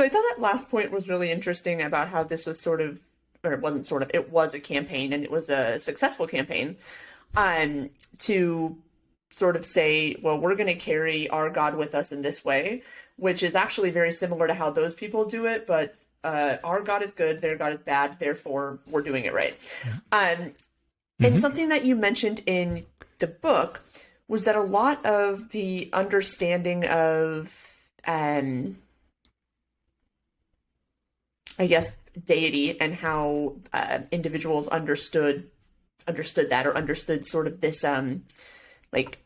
So I thought that last point was really interesting about how this was sort of, or it wasn't sort of, it was a campaign, and it was a successful campaign, to sort of say, well, we're going to carry our God with us in this way, which is actually very similar to how those people do it, but our God is good, their God is bad, therefore we're doing it right. And something that you mentioned in the book was that a lot of the understanding of, I guess, deity and how individuals understood that, or understood sort of this like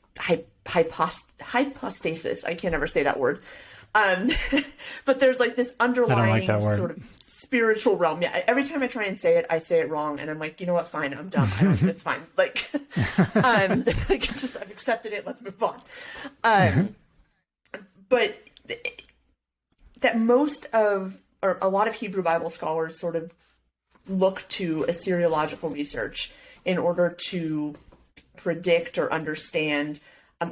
hypostasis. I can't ever say that word. But there's like this underlying sort of spiritual realm. Yeah, every time I try and say it, I say it wrong, and I'm like, you know what? Fine, I'm done. It's fine. Like, I've accepted it. Let's move on. But that most of, or a lot of Hebrew Bible scholars sort of look to assyriological research in order to predict or understand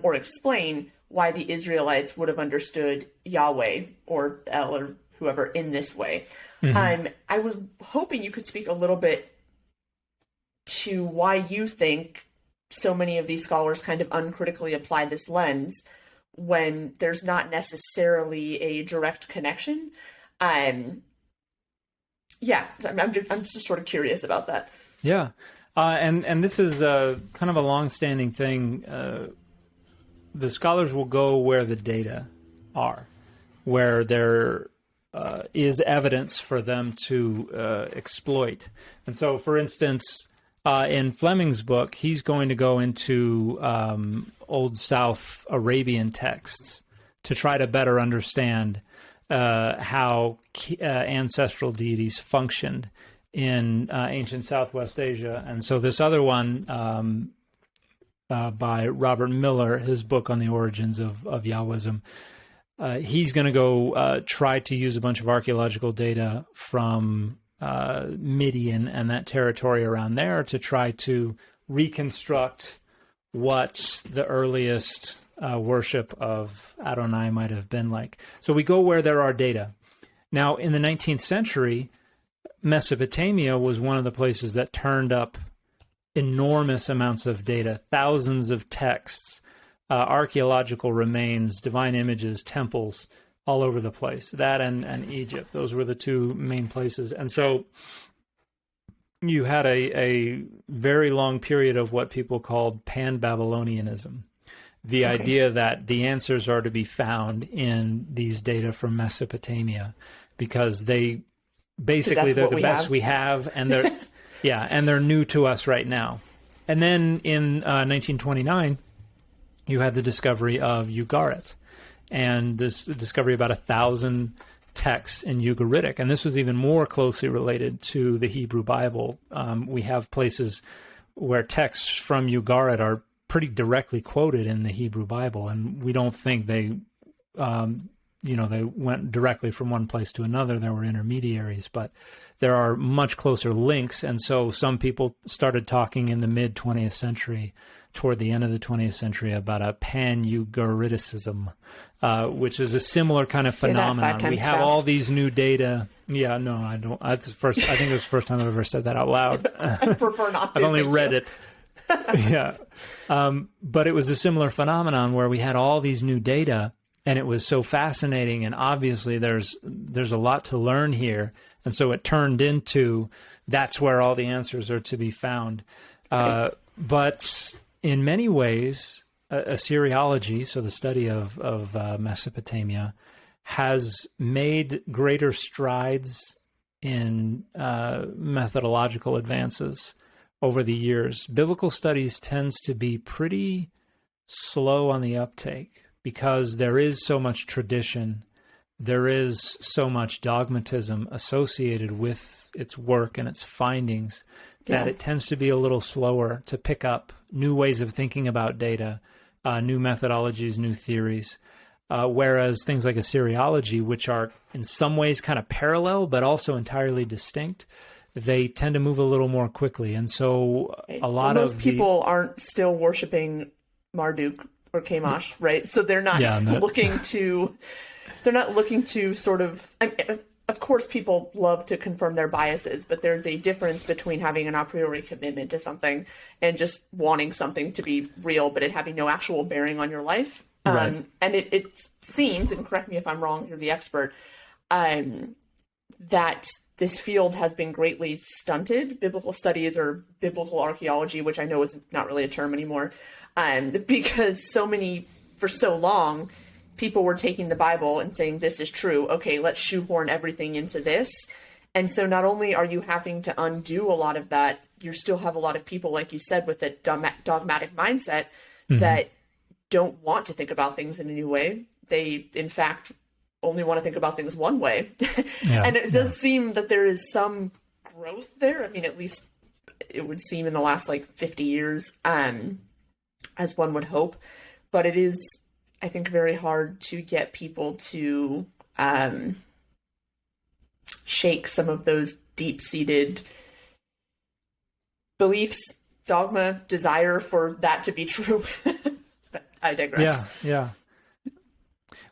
or explain why the Israelites would have understood Yahweh or El or whoever in this way. I was hoping you could speak a little bit to why you think so many of these scholars kind of uncritically apply this lens when there's not necessarily a direct connection. I'm just sort of curious about that. Yeah. And this is kind of a long-standing thing. The scholars will go where the data are, where there is evidence for them to exploit. And so, for instance, in Fleming's book, he's going to go into Old South Arabian texts to try to better understand how ancestral deities functioned in ancient Southwest Asia. And so this other one by Robert Miller, his book on the origins of Yahwism, he's going to go try to use a bunch of archaeological data from Midian and that territory around there to try to reconstruct what the earliest worship of Adonai might have been like. So we go where there are data. Now, in the 19th century, Mesopotamia was one of the places that turned up enormous amounts of data, thousands of texts, archaeological remains, divine images, temples, all over the place. That and Egypt, those were the two main places. And so you had a very long period of what people called Pan-Babylonianism. The idea that the answers are to be found in these data from Mesopotamia, because they basically they're the best we have, and they're and they're new to us right now. And then in 1929, you had the discovery of Ugarit, and this discovery about 1,000 texts in Ugaritic, and this was even more closely related to the Hebrew Bible. We have places where texts from Ugarit are pretty directly quoted in the Hebrew Bible, and we don't think they they went directly from one place to another. There were intermediaries, but there are much closer links. And so some people started talking in the mid-20th century, toward the end of the 20th century, about a pan-Ugariticism, which is a similar kind of phenomenon. We have all these new data. Yeah, no, I don't. That's the first. I think it was the first time I've ever said that out loud. I prefer not to. I've only read it. Yeah. But it was a similar phenomenon where we had all these new data, and it was so fascinating, and obviously there's a lot to learn here. And so it turned into, that's where all the answers are to be found. But in many ways, Assyriology, so the study of Mesopotamia, has made greater strides in methodological advances over the years. Biblical studies tends to be pretty slow on the uptake because there is so much tradition, there is so much dogmatism associated with its work and its findings that it tends to be a little slower to pick up new ways of thinking about data, new methodologies, new theories. Whereas things like Assyriology, which are in some ways kind of parallel but also entirely distinct, they tend to move a little more quickly. And so a lot of people aren't still worshiping Marduk or Chemosh, right? So they're not looking to they're not looking to sort of, of course people love to confirm their biases, but there's a difference between having an a priori commitment to something and just wanting something to be real, but it having no actual bearing on your life. Right. And it seems, and correct me if I'm wrong, you're the expert, that this field has been greatly stunted. Biblical studies or biblical archaeology, which I know is not really a term anymore, because for so long, people were taking the Bible and saying, this is true. Okay, let's shoehorn everything into this. And so not only are you having to undo a lot of that, you still have a lot of people, like you said, with a dogmatic mindset that don't want to think about things in a new way. They, in fact, only want to think about things one way. And it does seem that there is some growth there. I mean, at least it would seem in the last 50 years, as one would hope. But it is, I think, very hard to get people to shake some of those deep-seated beliefs, dogma, desire for that to be true. But I digress. Yeah.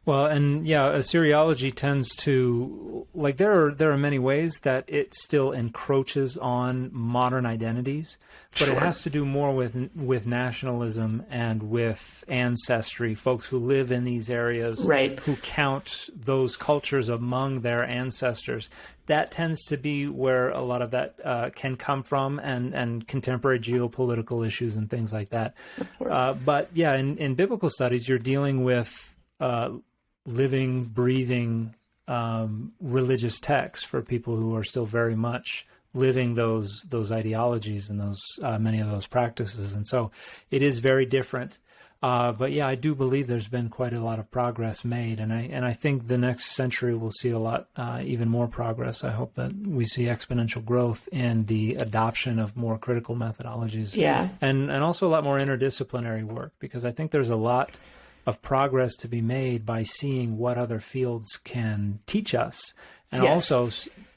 Well, and Assyriology tends to, there are many ways that it still encroaches on modern identities, but it has to do more with nationalism and with ancestry, folks who live in these areas, who count those cultures among their ancestors. That tends to be where a lot of that can come from, and contemporary geopolitical issues and things like that. Of course. But in biblical studies, you're dealing with living, breathing religious texts for people who are still very much living those ideologies and those many of those practices, and so it is very different. But I do believe there's been quite a lot of progress made, and I think the next century will see a lot even more progress. I hope that we see exponential growth in the adoption of more critical methodologies, and also a lot more interdisciplinary work, because I think there's a lot of progress to be made by seeing what other fields can teach us, and also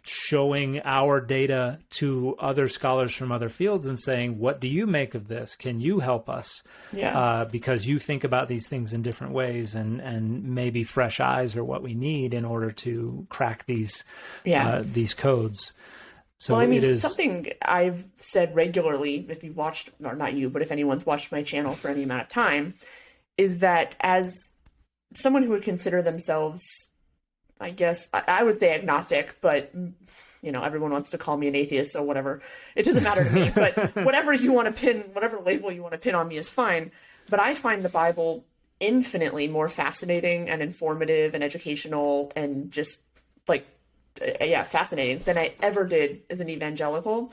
showing our data to other scholars from other fields and saying, what do you make of this? Can you help us? Because you think about these things in different ways, and maybe fresh eyes are what we need in order to crack these codes. So well, I mean, it is something I've said regularly, if you've watched, or not you, but if anyone's watched my channel for any amount of time, is that as someone who would consider themselves, I guess, I would say agnostic, but, everyone wants to call me an atheist, so whatever. It doesn't matter to me, but whatever you want to pin, whatever label you want to pin on me is fine. But I find the Bible infinitely more fascinating and informative and educational and just, fascinating than I ever did as an evangelical.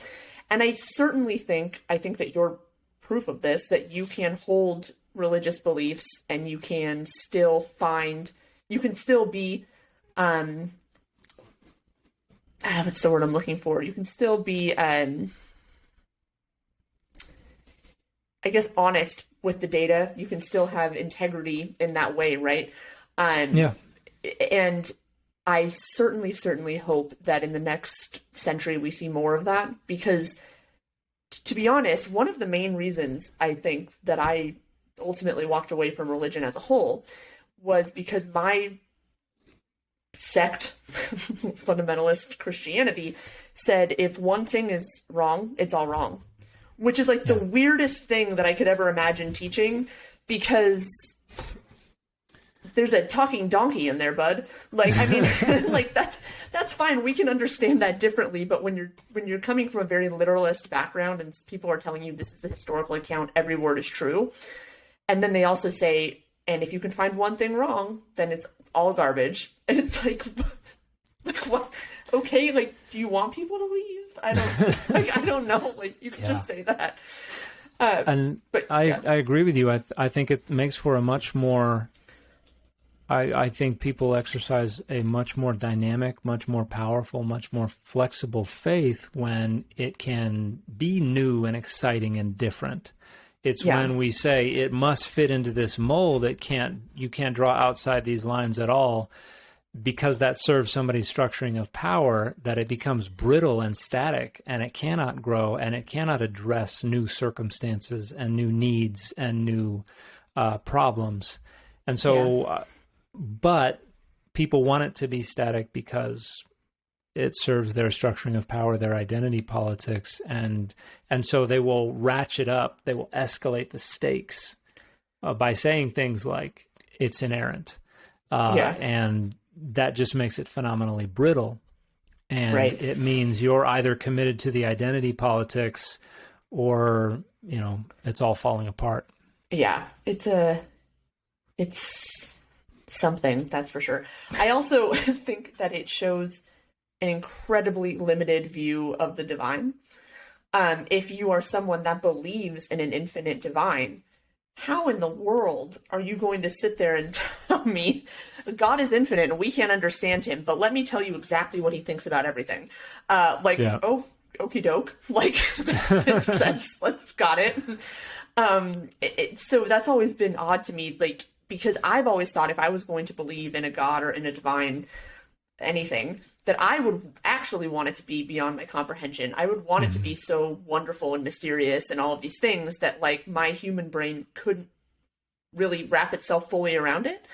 And I certainly think that you're proof of this, that you can hold religious beliefs and you can still be what's the word I'm looking for? You can still be I guess honest with the data. You can still have integrity in that way, right? And I certainly hope that in the next century we see more of that, because to be honest, one of the main reasons I think that I ultimately walked away from religion as a whole was because my sect, fundamentalist Christianity, said if one thing is wrong, it's all wrong, which is the weirdest thing that I could ever imagine teaching, because there's a talking donkey in there, bud. I mean, that's fine. We can understand that differently. But when you're coming from a very literalist background and people are telling you this is a historical account, every word is true. And then they also say, and if you can find one thing wrong, then it's all garbage. And it's what? Okay, do you want people to leave? I don't, I don't know. You can just say that. But I agree with you. I think it makes for a much more, I think people exercise a much more dynamic, much more powerful, much more flexible faith when it can be new and exciting and different. It's when we say it must fit into this mold, you can't draw outside these lines at all, because that serves somebody's structuring of power, that it becomes brittle and static, and it cannot grow, and it cannot address new circumstances and new needs and new problems. And so, but people want it to be static because it serves their structuring of power, their identity politics, and so they will ratchet up, they will escalate the stakes by saying things like it's inerrant, and that just makes it phenomenally brittle. And it means you're either committed to the identity politics, or it's all falling apart. Yeah, it's something, that's for sure. I also think that it shows an incredibly limited view of the divine. If you are someone that believes in an infinite divine, how in the world are you going to sit there and tell me God is infinite and we can't understand him, but let me tell you exactly what he thinks about everything? Oh, okie doke. Like, makes sense. Got it. So that's always been odd to me, like, because I've always thought if I was going to believe in a God or in a divine anything, that I would actually want it to be beyond my comprehension. I would want it to be so wonderful and mysterious and all of these things that, like, my human brain couldn't really wrap itself fully around it.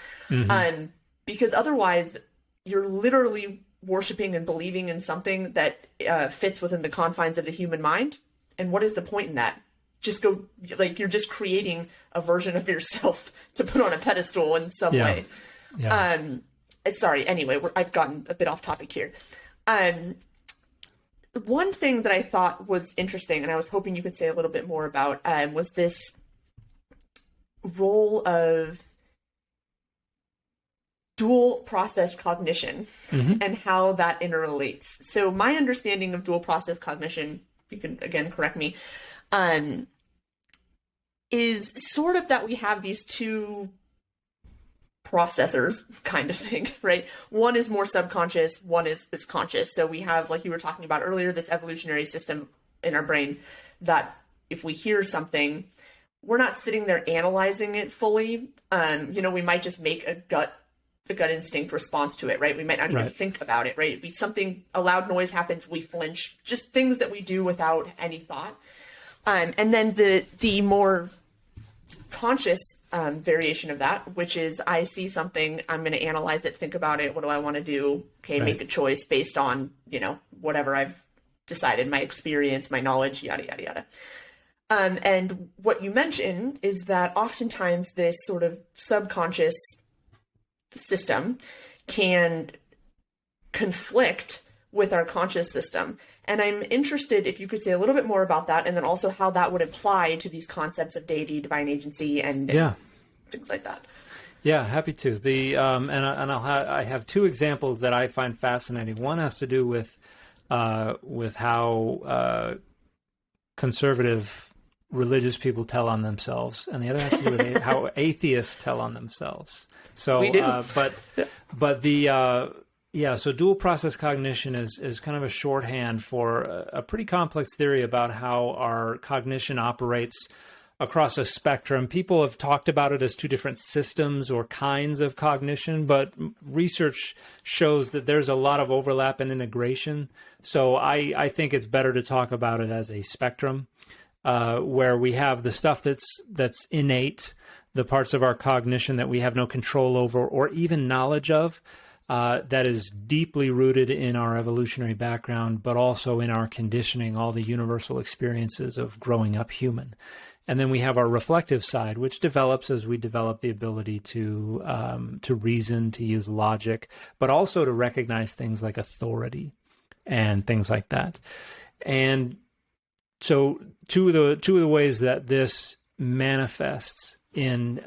Because otherwise you're literally worshiping and believing in something that fits within the confines of the human mind. And what is the point in that? You're just creating a version of yourself to put on a pedestal in some way. Sorry, anyway, I've gotten a bit off topic here. One thing that I thought was interesting, and I was hoping you could say a little bit more about, was this role of dual process cognition and how that interrelates. So my understanding of dual process cognition, you can again correct me, is sort of that we have these two processors kind of thing, right? One is more subconscious, one is conscious. So we have, like you were talking about earlier, this evolutionary system in our brain that if we hear something, we're not sitting there analyzing it fully. We might just make a gut instinct response to it, right? We might not even think about it, right? A loud noise happens, we flinch, just things that we do without any thought. And then the more conscious variation of that, which is I see something, I'm going to analyze it, think about it, what do I want to do? Okay, make a choice based on, whatever I've decided, my experience, my knowledge, yada, yada, yada. And what you mentioned is that oftentimes this sort of subconscious system can conflict with our conscious system. And I'm interested if you could say a little bit more about that, and then also how that would apply to these concepts of deity, divine agency, and things like that. Yeah, happy to. I have two examples that I find fascinating. One has to do with how conservative religious people tell on themselves, and the other has to do with how atheists tell on themselves. So, we do. So dual process cognition is kind of a shorthand for a pretty complex theory about how our cognition operates across a spectrum. People have talked about it as two different systems or kinds of cognition, but research shows that there's a lot of overlap and integration. So I think it's better to talk about it as a spectrum, where we have the stuff that's innate, the parts of our cognition that we have no control over or even knowledge of, that is deeply rooted in our evolutionary background, but also in our conditioning, all the universal experiences of growing up human. And then we have our reflective side, which develops as we develop the ability to reason, to use logic, but also to recognize things like authority and things like that. And so two of the ways that this manifests in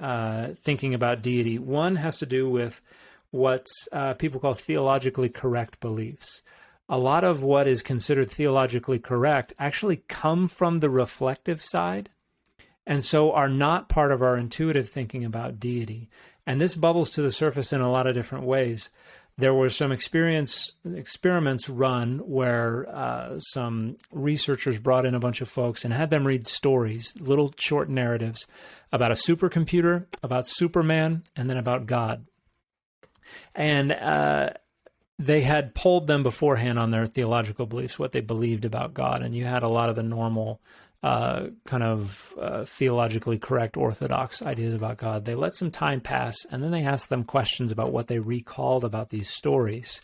thinking about deity, one has to do with what people call theologically correct beliefs. A lot of what is considered theologically correct actually come from the reflective side, and so are not part of our intuitive thinking about deity. And this bubbles to the surface in a lot of different ways. There were some experiments run where some researchers brought in a bunch of folks and had them read stories, little short narratives about a supercomputer, about Superman, and then about God. And they had polled them beforehand on their theological beliefs, what they believed about God. And you had a lot of the normal theologically correct orthodox ideas about God. They let some time pass, and then they asked them questions about what they recalled about these stories.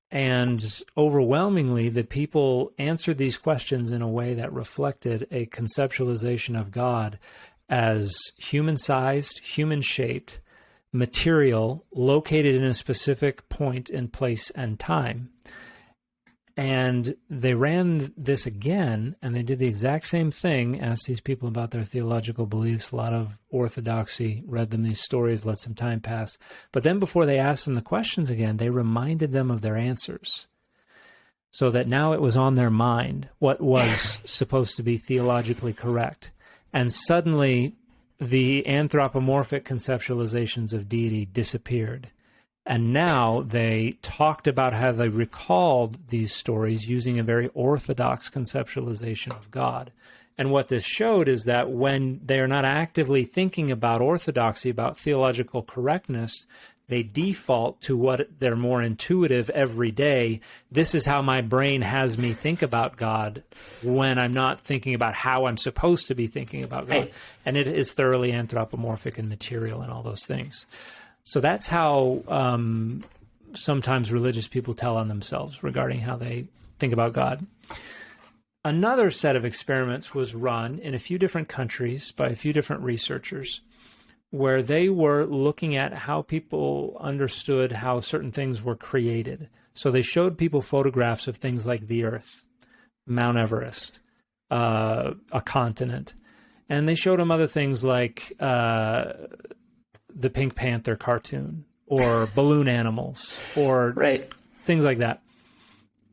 And overwhelmingly, the people answered these questions in a way that reflected a conceptualization of God as human-sized, human-shaped, material, located in a specific point in place and time. And they ran this again, and they did the exact same thing, asked these people about their theological beliefs, a lot of orthodoxy, read them these stories, let some time pass. But then before they asked them the questions again, they reminded them of their answers, so that now it was on their mind what was supposed to be theologically correct. And suddenly the anthropomorphic conceptualizations of deity disappeared. And now they talked about how they recalled these stories using a very orthodox conceptualization of God. And what this showed is that when they are not actively thinking about orthodoxy, about theological correctness, they default to what they're more intuitive every day. This is how my brain has me think about God when I'm not thinking about how I'm supposed to be thinking about God. Right. And it is thoroughly anthropomorphic and material and all those things. So that's how sometimes religious people tell on themselves regarding how they think about God. Another set of experiments was run in a few different countries by a few different researchers, where they were looking at how people understood how certain things were created. So they showed people photographs of things like the Earth, Mount Everest, a continent. And they showed them other things like the Pink Panther cartoon, or balloon animals, or things like that.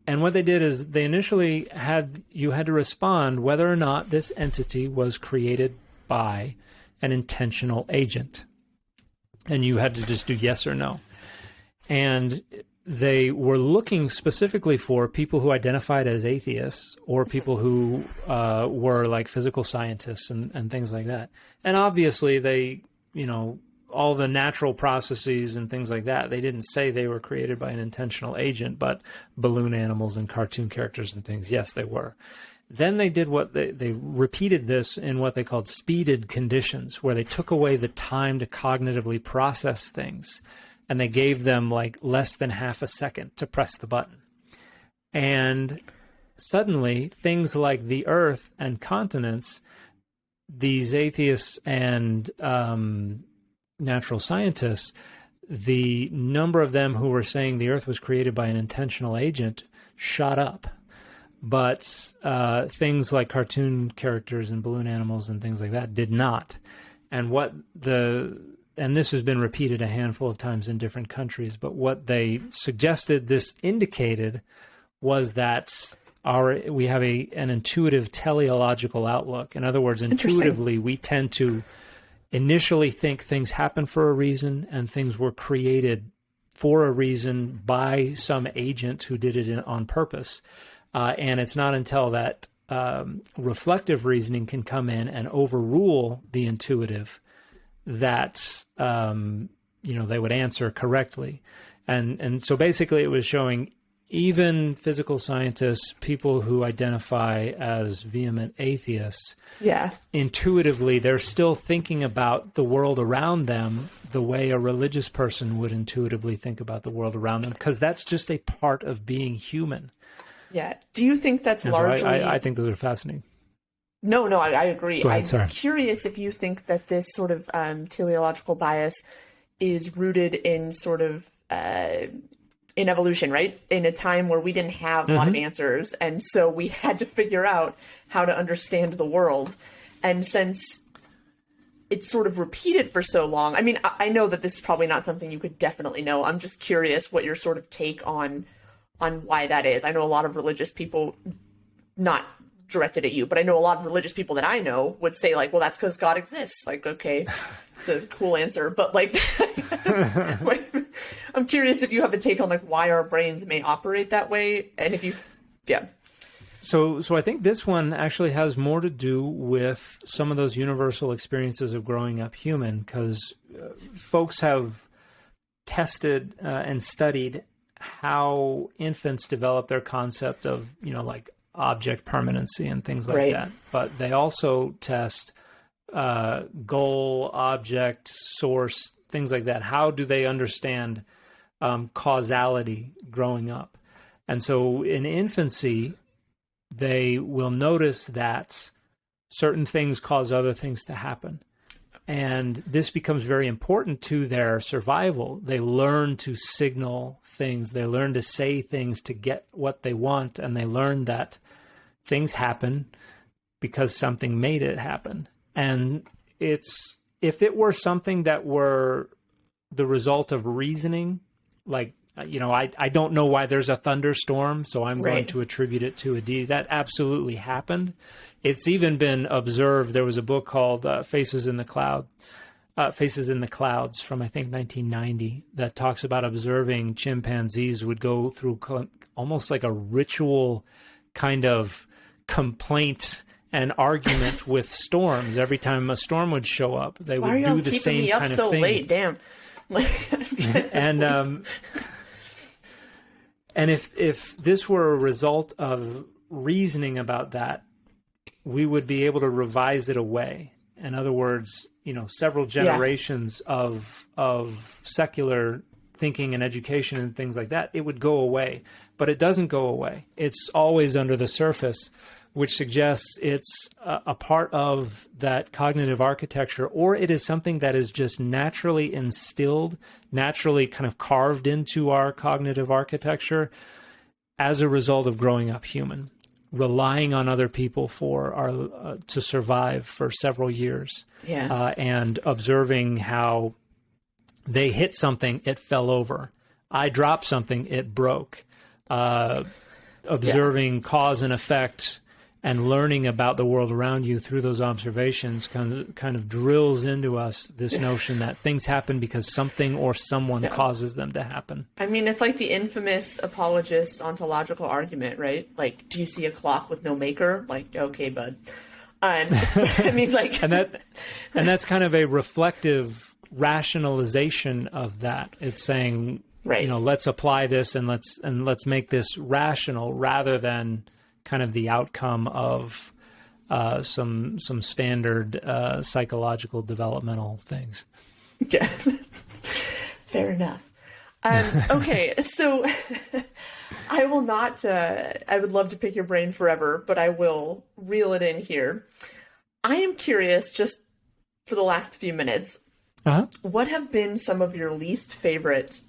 And what they did is they initially had to respond whether or not this entity was created by an intentional agent. And you had to just do yes or no. And they were looking specifically for people who identified as atheists, or people who were like physical scientists and things like that. And obviously they, all the natural processes and things like that, they didn't say they were created by an intentional agent, but balloon animals and cartoon characters and things, yes, they were. Then they did what they repeated this in what they called speeded conditions, where they took away the time to cognitively process things, and they gave them like less than half a second to press the button. And suddenly things like the Earth and continents, these atheists and natural scientists, the number of them who were saying the Earth was created by an intentional agent shot up. But things like cartoon characters and balloon animals and things like that did not. And and this has been repeated a handful of times in different countries, but what they suggested this indicated was that we have an intuitive teleological outlook. In other words, intuitively, we tend to initially think things happen for a reason, and things were created for a reason by some agent who did it on purpose. And it's not until that reflective reasoning can come in and overrule the intuitive that they would answer correctly. And so basically it was showing even physical scientists, people who identify as vehement atheists, intuitively, they're still thinking about the world around them the way a religious person would intuitively think about the world around them, because that's just a part of being human. Yeah. Do you think that's largely... I think those are fascinating. No, I agree. Go ahead, I'm curious if you think that this sort of teleological bias is rooted in sort of... in evolution, right? In a time where we didn't have a lot of answers, and so we had to figure out how to understand the world. And since it's sort of repeated for so long, I mean, I know that this is probably not something you could definitely know. I'm just curious what your sort of take on why that is. I know a lot of religious people, not directed at you, but I know a lot of religious people that I know would say like, well, that's because God exists. Like, okay, it's a cool answer, but like, I'm curious if you have a take on like why our brains may operate that way, and if you, So I think this one actually has more to do with some of those universal experiences of growing up human, because folks have tested and studied how infants develop their concept of, like object permanency and things like Right. that. But they also test goal, object, source, things like that. How do they understand causality growing up? And so in infancy, they will notice that certain things cause other things to happen. And this becomes very important to their survival. They learn to signal things. They learn to say things to get what they want. And they learn that things happen because something made it happen. And if it were something that were the result of reasoning, like, I don't know why there's a thunderstorm, so I'm going to attribute it to a deity. That absolutely happened. It's even been observed. There was a book called Faces in the Clouds from, I think, 1990 that talks about observing chimpanzees would go through almost like a ritual kind of complaint and argument with storms. Every time a storm would show up, they would do the same kind of thing. Why are y'all keeping me up so late? Damn. And if this were a result of reasoning about that, we would be able to revise it away. In other words, several generations of secular thinking and education and things like that, it would go away. But it doesn't go away. It's always under the surface, which suggests it's a part of that cognitive architecture, or it is something that is just naturally instilled, naturally kind of carved into our cognitive architecture as a result of growing up human, relying on other people to survive for several years, and observing how they hit something, it fell over. I dropped something, it broke. Observing cause and effect and learning about the world around you through those observations kind of drills into us this notion that things happen because something or someone causes them to happen. I mean, it's like the infamous apologist ontological argument, right? Like, do you see a clock with no maker? Like, okay, bud. I mean, like... and that's kind of a reflective rationalization of that. It's saying, let's apply this and let's make this rational rather than kind of the outcome of some standard psychological developmental things. Yeah, fair enough. Okay, so I will not. I would love to pick your brain forever, but I will reel it in here. I am curious, just for the last few minutes, what have been some of your least favorite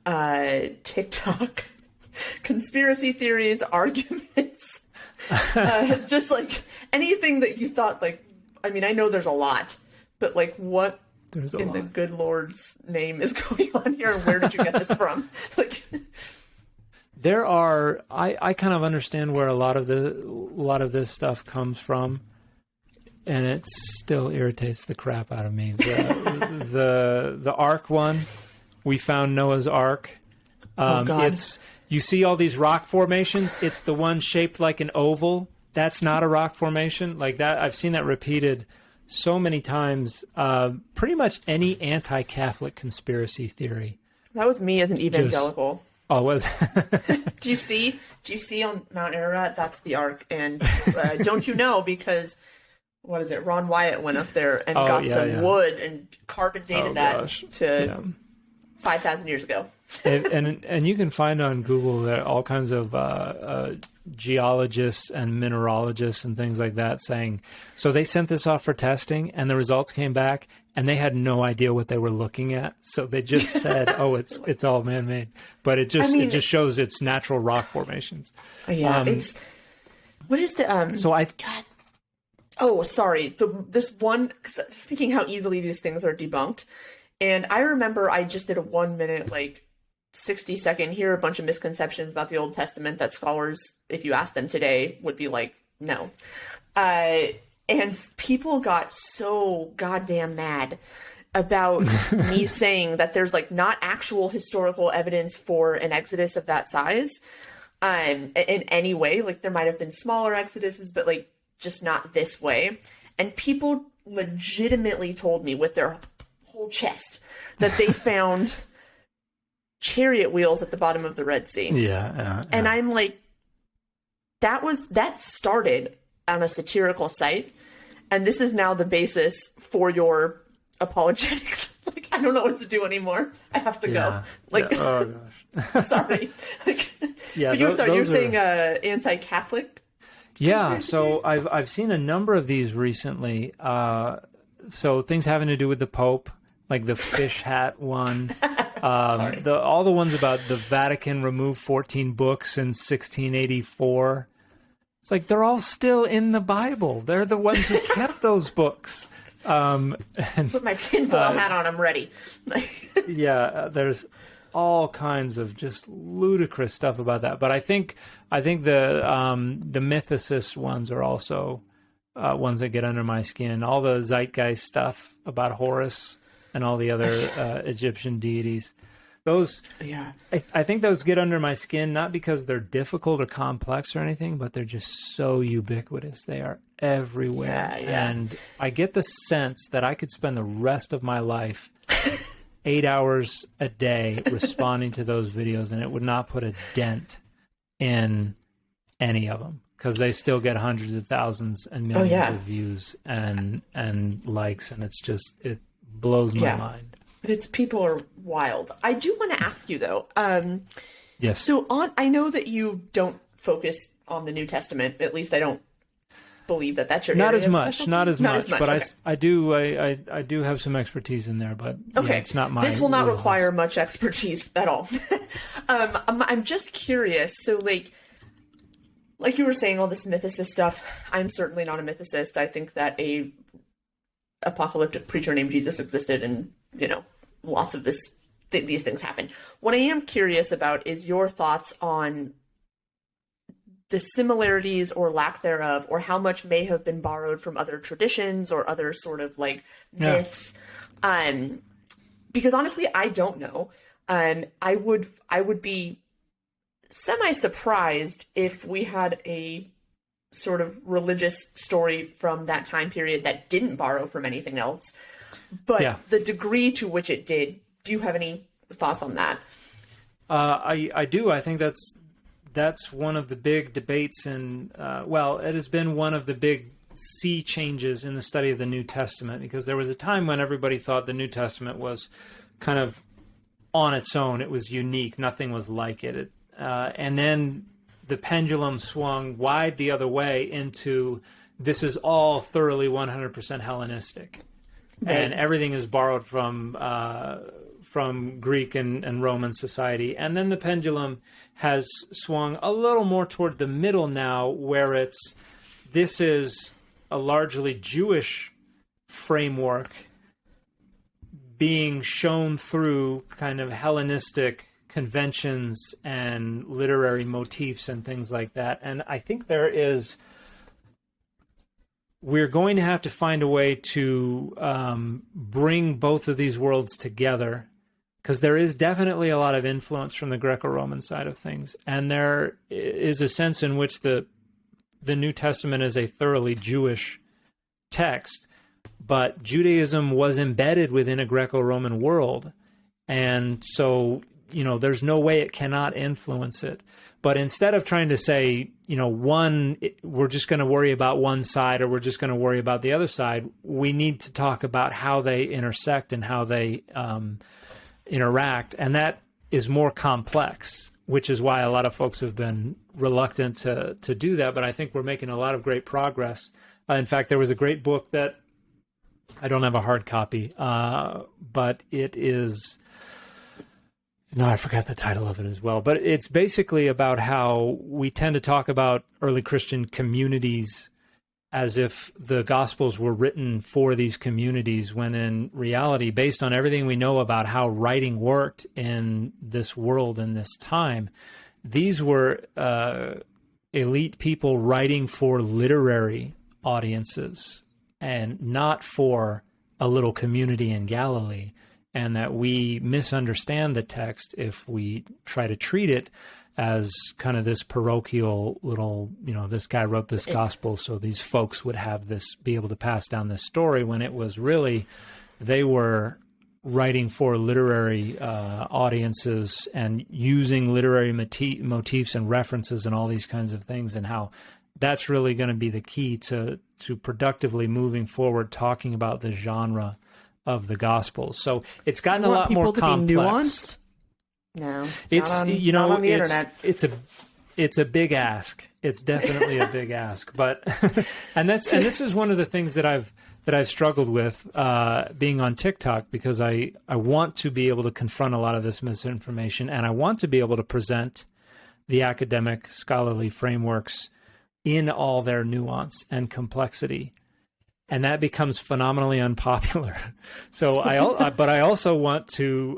TikTok conspiracy theories, arguments, just like anything that you thought, like, I mean, I know there's a lot, but like what the good Lord's name is going on here? And where did you get this from? Like, there are, I kind of understand where a lot of this stuff comes from, and it still irritates the crap out of me. The Ark one, we found Noah's Ark. God. You see all these rock formations. It's the one shaped like an oval. That's not a rock formation. Like that, I've seen that repeated so many times. Pretty much any anti-Catholic conspiracy theory. That was me as an evangelical. Was Do you see on Mount Ararat? That's the Ark, and don't you know, because what is it? Ron Wyatt went up there and got some wood and carbon dated to 5,000 years ago. and you can find on Google there all kinds of geologists and mineralogists and things like that saying, so they sent this off for testing and the results came back and they had no idea what they were looking at. So they just said, it's all man-made, but it just shows it's natural rock formations. What is the this one, 'cause I was thinking how easily these things are debunked. And I remember I just did a 1 minute, 60-second, here are a bunch of misconceptions about the Old Testament that scholars, if you ask them today, would be like, no. And people got so goddamn mad about me saying that there's not actual historical evidence for an exodus of that size in any way. There might have been smaller exoduses, but just not this way. And people legitimately told me with their whole chest that they found chariot wheels at the bottom of the Red Sea. Yeah. And I'm like, that started on a satirical site, and this is now the basis for your apologetics. Like, I don't know what to do anymore. I have to go. Like, oh gosh. Sorry. Like, Yeah, but you're saying anti-Catholic? Yeah, so I've seen a number of these recently. So things having to do with the Pope, like the fish hat one. All the ones about the Vatican removed 14 books in 1684. It's like they're all still in the Bible. They're the ones who kept those books. Put my tinfoil hat on. I'm ready. Yeah, there's all kinds of just ludicrous stuff about that. But I think the mythicist ones are also ones that get under my skin. All the zeitgeist stuff about Horus and all the other Egyptian deities. Those, yeah, I think those get under my skin, not because they're difficult or complex or anything, but they're just so ubiquitous. They are everywhere. Yeah. And I get the sense that I could spend the rest of my life 8 hours a day responding to those videos, and it would not put a dent in any of them, because they still get hundreds of thousands and millions of views and likes, and it's just, it blows my mind. But people are wild. I do want to ask you though. Yes. So I know that you don't focus on the New Testament. At least I don't believe that that's your not area as of much. specialty. Not as much. But okay. I do have some expertise in there. But okay, yeah, it's not my. This will not require much expertise at all. I'm just curious. So like you were saying, all this mythicist stuff. I'm certainly not a mythicist. I think that a apocalyptic preacher named Jesus existed, and lots of these things happen. What I am curious about is your thoughts on the similarities or lack thereof, or how much may have been borrowed from other traditions or other sort of like myths. Because honestly, I don't know. I would be semi-surprised if we had a sort of religious story from that time period that didn't borrow from anything else. But the degree to which it did, do you have any thoughts on that? I do. I think that's one of the big debates, and it has been one of the big sea changes in the study of the New Testament, because there was a time when everybody thought the New Testament was kind of on its own. It was unique. Nothing was like it. And then the pendulum swung wide the other way into, this is all thoroughly 100% Hellenistic. Right. And everything is borrowed from Greek and Roman society. And then the pendulum has swung a little more toward the middle now, where this is a largely Jewish framework being shown through kind of Hellenistic conventions and literary motifs and things like that. And I think we're going to have to find a way to bring both of these worlds together, because there is definitely a lot of influence from the Greco-Roman side of things. And there is a sense in which the New Testament is a thoroughly Jewish text, but Judaism was embedded within a Greco-Roman world. And so, there's no way it cannot influence it. But instead of trying to say, we're just going to worry about one side, or we're just going to worry about the other side, we need to talk about how they intersect and how they interact. And that is more complex, which is why a lot of folks have been reluctant to do that. But I think we're making a lot of great progress. In fact, there was a great book that I don't have a hard copy, but it is... No, I forgot the title of it as well. But it's basically about how we tend to talk about early Christian communities as if the Gospels were written for these communities, when in reality, based on everything we know about how writing worked in this world in this time, these were elite people writing for literary audiences and not for a little community in Galilee. And that we misunderstand the text if we try to treat it as kind of this parochial little, this guy wrote this gospel, so these folks would have this, be able to pass down this story, when it was really, they were writing for literary audiences and using literary motifs and references and all these kinds of things, and how that's really going to be the key to productively moving forward, talking about the genre of the Gospels. So it's gotten a lot more complex. Be nuanced? No, it's not on the internet. It's a big ask. It's definitely a big ask. But this is one of the things that I've struggled with being on TikTok, because I want to be able to confront a lot of this misinformation, and I want to be able to present the academic scholarly frameworks in all their nuance and complexity. And that becomes phenomenally unpopular. So but I also want to,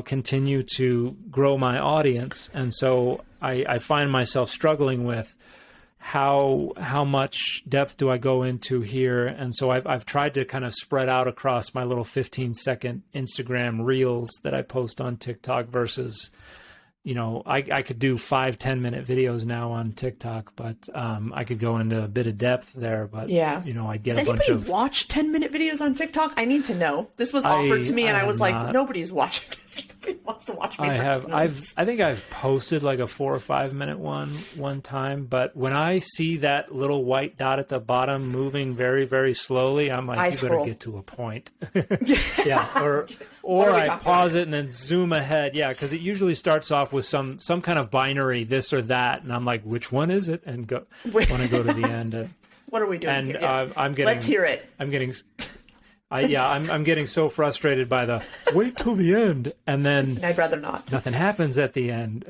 continue to grow my audience. And so I find myself struggling with how much depth do I go into here. And so I've tried to kind of spread out across my little 15-second Instagram reels that I post on TikTok versus, I could do 5-10 minute videos now on TikTok, but I could go into a bit of depth there. But yeah, I get Does a bunch of. Anybody watch 10-minute videos on TikTok? I need to know. This was offered to me, and I was like, nobody's watching this. Nobody wants to watch me. I think I've posted like a 4 or 5 minute one time, but when I see that little white dot at the bottom moving very, very slowly, I'm like, you better get to a point. Yeah, or I pause it and then zoom ahead. Yeah, because it usually starts off with some kind of binary, this or that, and I'm like, which one is it? And when I go to the end. What are we doing? And here? I'm getting. Let's hear it. I'm getting. I'm getting so frustrated by the wait till the end, and then I'd rather not. Nothing happens at the end.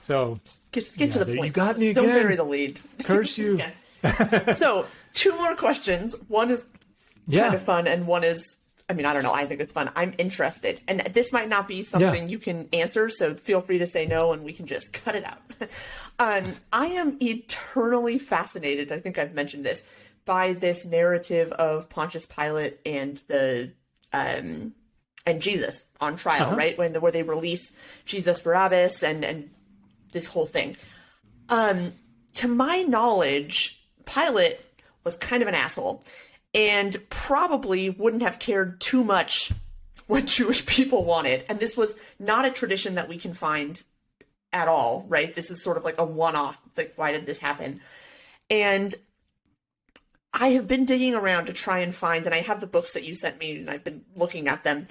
So get to the point. You got me again. Don't bury the lead. Curse you. So 2 more questions. One is kind of fun, and one is, I don't know. I think it's fun. I'm interested, and this might not be something you can answer, so feel free to say no, and we can just cut it out. I am eternally fascinated, I think I've mentioned this, by this narrative of Pontius Pilate and and Jesus on trial, right? Where they release Jesus Barabbas and this whole thing. To my knowledge, Pilate was kind of an asshole and probably wouldn't have cared too much what Jewish people wanted. And this was not a tradition that we can find at all, right? This is sort of like a one-off, like, why did this happen? And I have been digging around to try and find, and I have the books that you sent me, and I've been looking at them.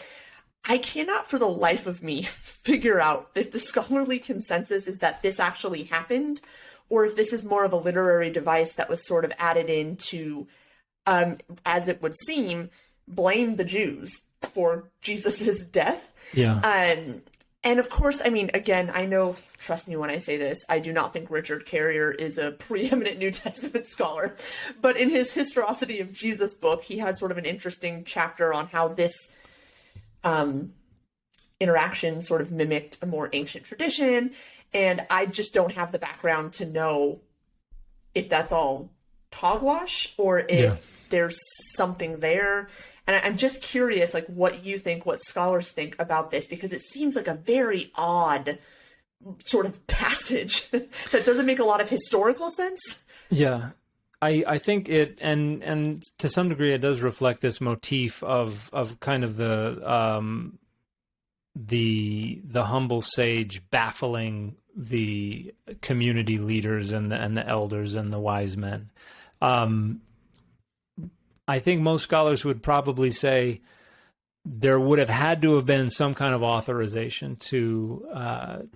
I cannot for the life of me figure out if the scholarly consensus is that this actually happened, or if this is more of a literary device that was sort of added in to, as it would seem, blame the Jews for Jesus's death. Yeah. And of course, again, I know, trust me when I say this, I do not think Richard Carrier is a preeminent New Testament scholar, but in his Historicity of Jesus book, he had sort of an interesting chapter on how this interaction sort of mimicked a more ancient tradition, and I just don't have the background to know if that's all hogwash or if there's something there. And I'm just curious, like, what you think, what scholars think about this, because it seems like a very odd sort of passage that doesn't make a lot of historical sense. Yeah, I think it, and to some degree, it does reflect this motif of kind of the humble sage baffling the community leaders and the elders and the wise men. I think most scholars would probably say there would have had to have been some kind of authorization to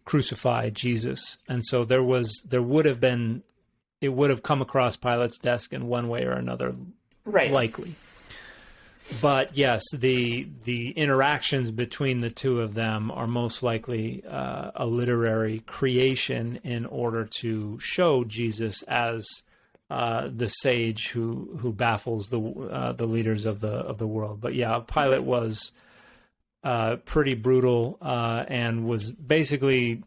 crucify Jesus, and so it would have come across Pilate's desk in one way or another, right? Likely. But yes, the interactions between the two of them are most likely a literary creation in order to show Jesus as the sage who baffles the leaders of the world. But yeah, Pilate was pretty brutal and was basically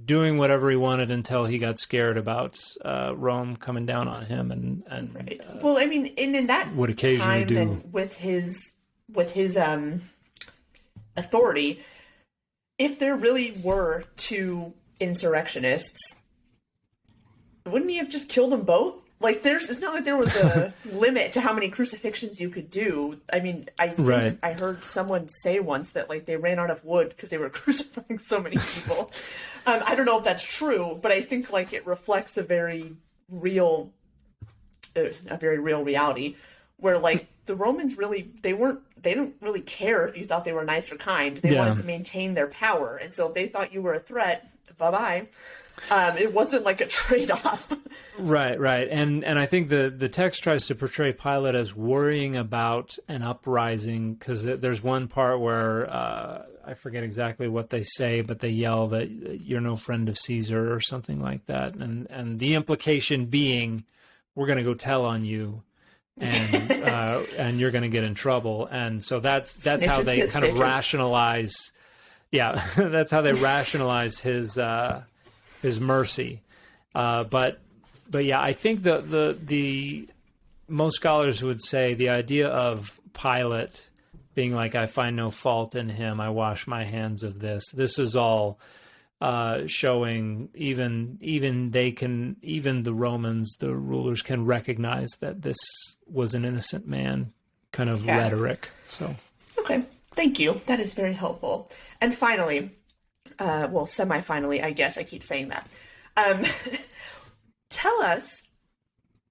doing whatever he wanted until he got scared about Rome coming down on him, and right. Well, in that would occasionally time and with his authority, if there really were two insurrectionists, wouldn't he have just killed them both? Like, it's not like there was a limit to how many crucifixions you could do. I mean, I heard someone say once that, like, they ran out of wood because they were crucifying so many people. I don't know if that's true, but I think, like, it reflects a very real reality where, like, the Romans really, they didn't really care if you thought they were nice or kind. They wanted to maintain their power. And so if they thought you were a threat, bye-bye. It wasn't like a trade-off. Right. And I think the text tries to portray Pilate as worrying about an uprising, because there's one part where I forget exactly what they say, but they yell that you're no friend of Caesar or something like that. And the implication being, we're going to go tell on you, and you're going to get in trouble. And so that's Snitches how they kind stitches. of rationalize. Yeah, that's how they rationalize his mercy. But yeah, I think the most scholars would say the idea of Pilate being like, I find no fault in him, I wash my hands of this. This is all showing even the Romans, the rulers, can recognize that this was an innocent man kind of rhetoric. So okay, thank you. That is very helpful. And finally, semi-finally, I guess I keep saying that. Tell us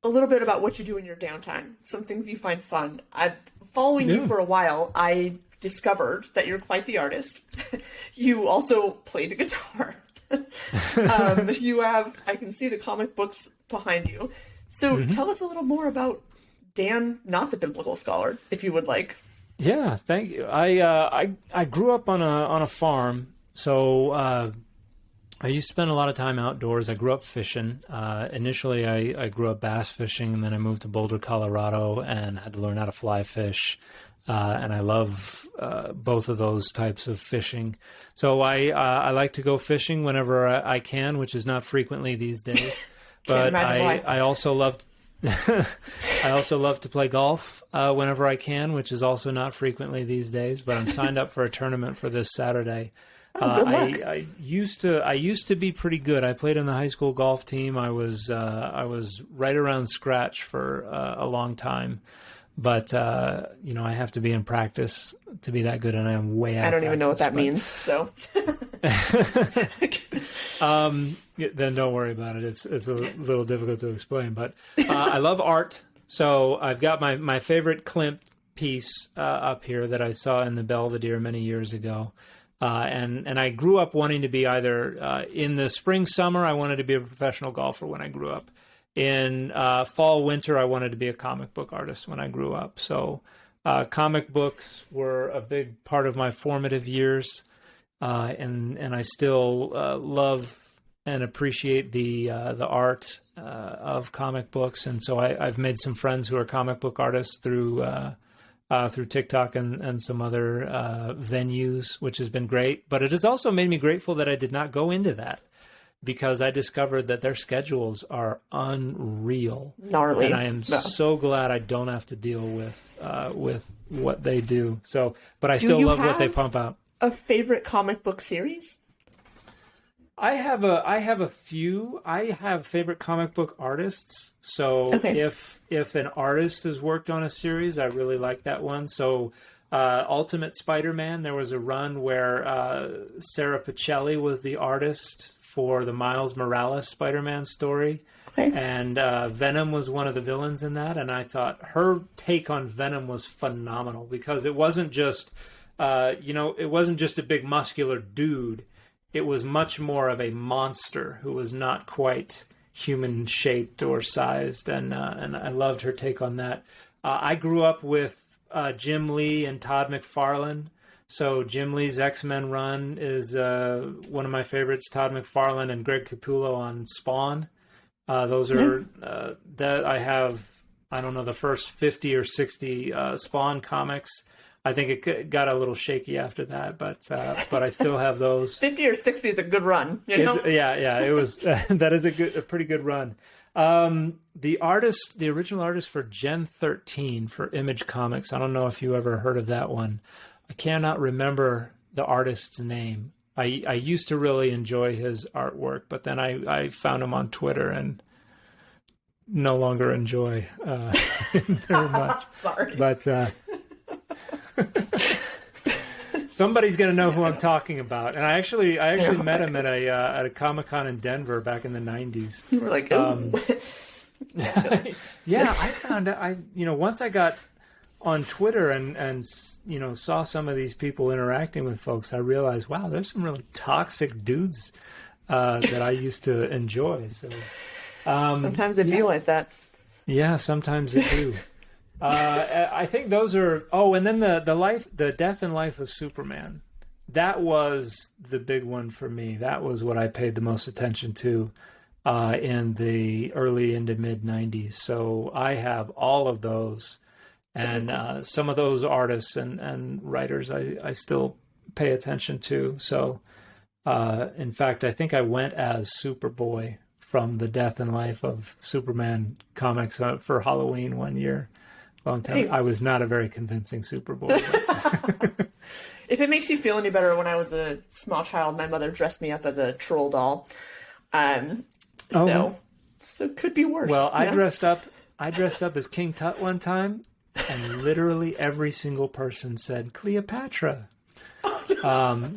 a little bit about what you do in your downtime. Some things you find fun. I've following you for a while. I discovered that you're quite the artist. You also play the guitar. I can see the comic books behind you. So tell us a little more about Dan, not the biblical scholar, if you would like. Yeah, thank you. I grew up on a farm, so I used to spend a lot of time outdoors. I grew up fishing. Initially, I grew up bass fishing, and then I moved to Boulder, Colorado, and had to learn how to fly fish. And I love both of those types of fishing. So I like to go fishing whenever I can, which is not frequently these days. But I also love to play golf whenever I can, which is also not frequently these days. But I'm signed up for a tournament for this Saturday. I used to be pretty good. I played in the high school golf team. I was right around scratch for a long time. But, I have to be in practice to be that good, and I am way out of practice. I don't even know what that means, so. Then don't worry about it. It's a little difficult to explain. But I love art, so I've got my favorite Klimt piece up here that I saw in the Belvedere many years ago. And I grew up wanting to be either in the spring, summer, I wanted to be a professional golfer when I grew up. In fall, winter, I wanted to be a comic book artist when I grew up. So comic books were a big part of my formative years. And I still love and appreciate the art of comic books. And so I've made some friends who are comic book artists through TikTok and some other venues, which has been great. But it has also made me grateful that I did not go into that, because I discovered that their schedules are unreal. Gnarly. And I am so glad I don't have to deal with what they do. So, but I still love what they pump out. A favorite comic book series? I have a few. I have favorite comic book artists. So if an artist has worked on a series, I really like that one. So Ultimate Spider-Man, there was a run where Sarah Pichelli was the artist for the Miles Morales Spider-Man story. Okay. And Venom was one of the villains in that. And I thought her take on Venom was phenomenal, because it wasn't just, it wasn't just a big muscular dude. It was much more of a monster who was not quite human shaped or sized. And I loved her take on that. I grew up with Jim Lee and Todd McFarlane. So Jim Lee's X-Men run is one of my favorites. Todd McFarlane and Greg Capullo on Spawn. Those are that I have. I don't know, the first 50 or 60 Spawn comics. I think it got a little shaky after that, but I still have those. 50 or 60 is a good run. You know? It was. That is a pretty good run. The original artist for Gen 13 for Image Comics. I don't know if you ever heard of that one. I cannot remember the artist's name. I used to really enjoy his artwork, but then I found him on Twitter, and no longer enjoy very much. Sorry. But somebody's going to know who I'm talking about. And I actually met him at a Comic-Con in Denver back in the 90s. You were like, oh. Yeah, I found out, once I got on Twitter and saw some of these people interacting with folks, I realized, wow, there's some really toxic dudes that I used to enjoy. So Sometimes they feel like that. Yeah, sometimes they do. I think those are. Oh, and then the death and life of Superman. That was the big one for me. That was what I paid the most attention to in the early into mid '90s. So I have all of those, and some of those artists and writers I still pay attention to. So, in fact, I think I went as Superboy from the death and life of Superman comics for Halloween one year. Long time. Hey. I was not a very convincing Superboy. If it makes you feel any better, when I was a small child, my mother dressed me up as a troll doll. So it could be worse. Well, I dressed up as King Tut one time, and literally every single person said Cleopatra.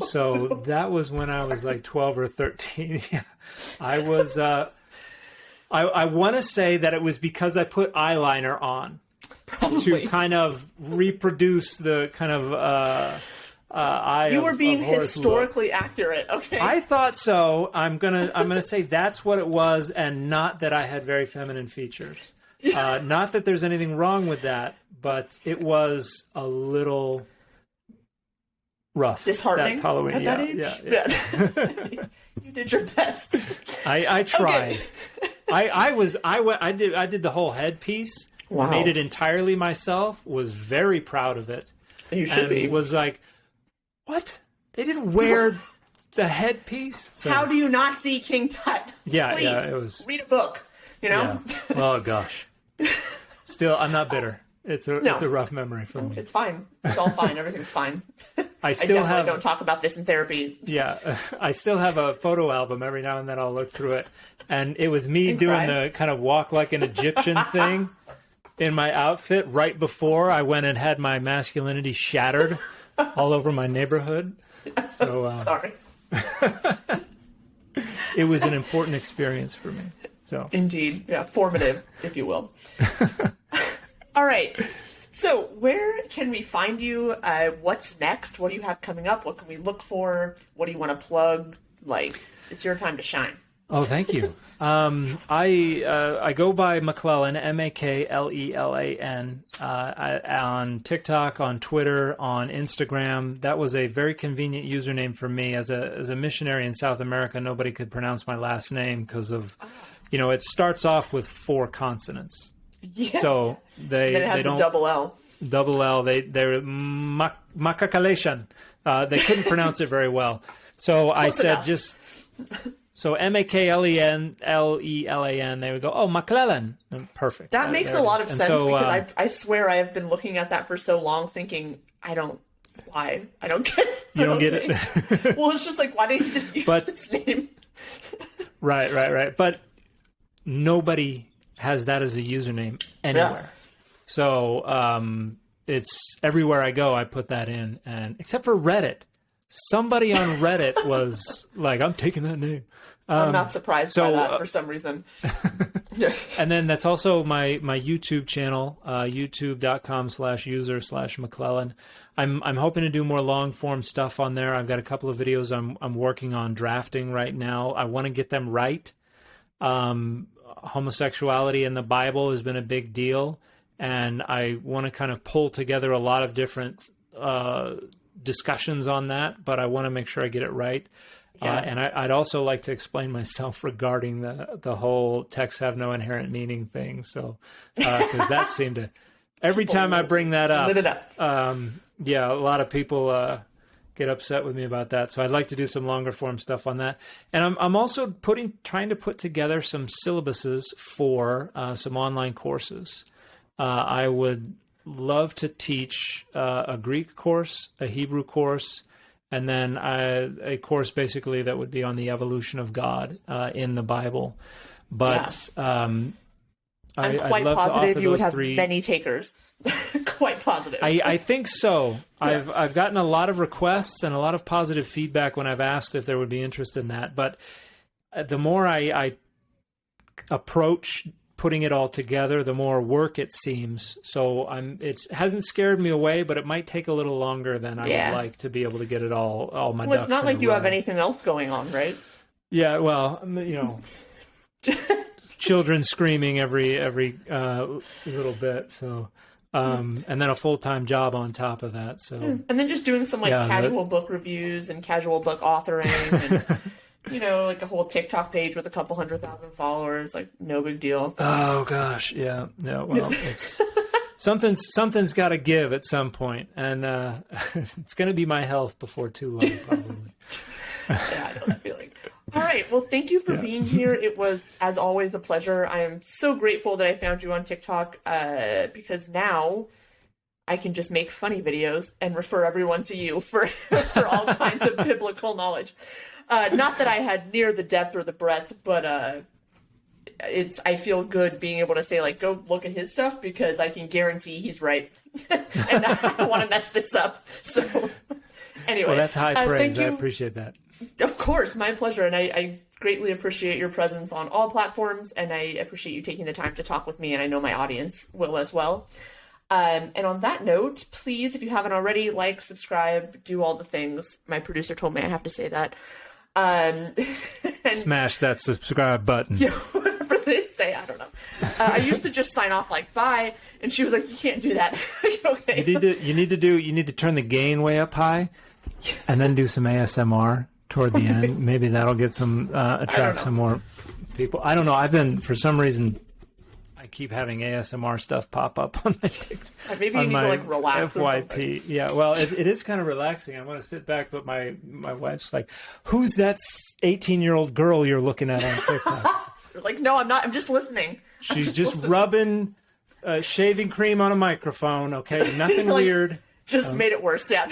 So that was when I was like 12 or 13. Yeah. I was. I want to say that it was because I put eyeliner on. Probably. To kind of reproduce the kind of eye. You were being of historically accurate. Okay. I thought so. I'm gonna say that's what it was, and not that I had very feminine features. Not that there's anything wrong with that, but it was a little rough. Disheartening. That's Halloween. At that age? Yeah. You did your best. I tried. Okay. I did the whole headpiece. Wow. Made it entirely myself. Was very proud of it. You should be. Was like, what? They didn't wear the headpiece? So, how do you not see King Tut? Yeah, Please, yeah, it was. read a book, Yeah. Oh, gosh. Still, I'm not bitter. It's a rough memory for me. It's fine. It's all fine. Everything's fine. I definitely don't talk about this in therapy. Yeah, I still have a photo album. Every now and then I'll look through it. And it was me doing the kind of walk like an Egyptian thing in my outfit right before I went and had my masculinity shattered all over my neighborhood. So Sorry. It was an important experience for me. So Indeed. Yeah, formative, if you will. All right. So where can we find you? What's next? What do you have coming up? What can we look for? What do you want to plug? It's your time to shine. Oh, thank you. I go by McClellan, McClellan, on TikTok, on Twitter, on Instagram. That was a very convenient username for me. As a missionary in South America, nobody could pronounce my last name because of, it starts off with 4 consonants. Yeah. So they don't a double L. Double L. They're Macacalation. They couldn't pronounce it very well. So I said So McClellan, they would go, oh, McClellan. Perfect. That makes a lot of sense because I swear I have been looking at that for so long thinking, I don't get it. You don't get it? Well, it's just like, why didn't you just use this name? Right. But nobody has that as a username anywhere. Yeah. So it's everywhere I go, I put that in. And except for Reddit. Somebody on Reddit was like, I'm taking that name. I'm not surprised by that for some reason. And then that's also my YouTube channel, youtube.com/user/McClellan. I'm hoping to do more long form stuff on there. I've got a couple of videos I'm working on drafting right now. I want to get them right. Homosexuality in the Bible has been a big deal, and I want to kind of pull together a lot of different discussions on that, but I want to make sure I get it right. Yeah. And I'd also like to explain myself regarding the whole texts have no inherent meaning thing. So, because that seemed to, every time I bring that up, a lot of people get upset with me about that. So I'd like to do some longer form stuff on that. And I'm also trying to put together some syllabuses for some online courses. I would love to teach a Greek course, a Hebrew course, and then a course basically that would be on the evolution of God in the Bible. But I'm I'd quite love to positive offer you would those have three. many takers. Quite positive. I think so. I've gotten a lot of requests and a lot of positive feedback when I've asked if there would be interest in that. But the more I approach putting it all together, the more work it seems. So it hasn't scared me away, but it might take a little longer than I would like to be able to get it all my Well, ducks it's not in like a you row. have anything else going on, right? Yeah, well, children screaming every little bit. So, and then a full-time job on top of that. So, and then just doing some casual book reviews and casual book authoring and. Like a whole TikTok page with a couple 100,000 followers, like no big deal. Oh gosh, yeah. Well, it's something's got to give at some point, and it's going to be my health before too long, probably. Yeah, I know that feeling. All right, well, thank you for being here. It was, as always, a pleasure. I am so grateful that I found you on TikTok because now I can just make funny videos and refer everyone to you for all kinds of biblical knowledge. Not that I had near the depth or the breadth, but I feel good being able to say, go look at his stuff because I can guarantee he's right. And I don't want to mess this up. So anyway. Well, that's high praise. Thank you. I appreciate that. Of course, my pleasure. And I greatly appreciate your presence on all platforms, and I appreciate you taking the time to talk with me, and I know my audience will as well. And on that note, please, if you haven't already, subscribe, do all the things. My producer told me I have to say that. And smash that subscribe button. Yeah, whatever they say, I don't know. I used to just sign off bye, and she was like, "You can't do that." Okay. You need to turn the gain way up high, and then do some ASMR toward the end. Maybe that'll get some attract some more people. I don't know. I've been, for some reason, I keep having ASMR stuff pop up on my TikTok. Maybe you need to relax. FYP. Or something. Yeah, well, it is kind of relaxing. I want to sit back, but my wife's like, "Who's that 18-year-old girl you're looking at on TikTok?" You're like, "No, I'm not. I'm just listening." She's just rubbing shaving cream on a microphone. Okay, nothing weird. Just made it worse. Yeah,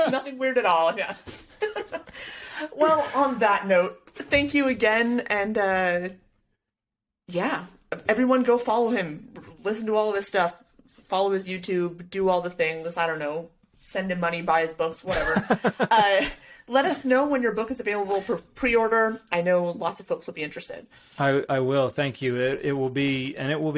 nothing weird at all. Yeah. Well, on that note, thank you again, and everyone go follow him. Listen to all of this stuff. Follow his YouTube. Do all the things. I don't know. Send him money. Buy his books. Whatever. Let us know when your book is available for pre-order. I know lots of folks will be interested. I will. Thank you. It will be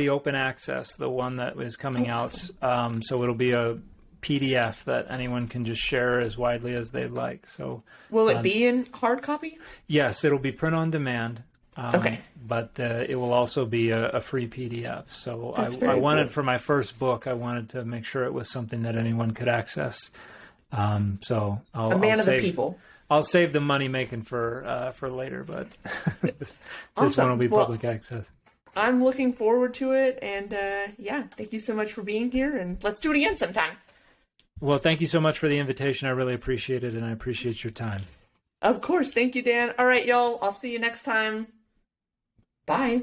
open access. The one that is coming out. So it'll be a PDF that anyone can just share as widely as they'd like. So will it be in hard copy? Yes, it'll be print on demand. Okay. But it will also be a free PDF. So I wanted, for my first book, I wanted to make sure it was something that anyone could access. So a man of the people. I'll save the money making for later, but this one will be public access. I'm looking forward to it, and thank you so much for being here, and let's do it again sometime. Well, thank you so much for the invitation. I really appreciate it, and I appreciate your time. Of course. Thank you, Dan. All right, y'all. I'll see you next time. Bye.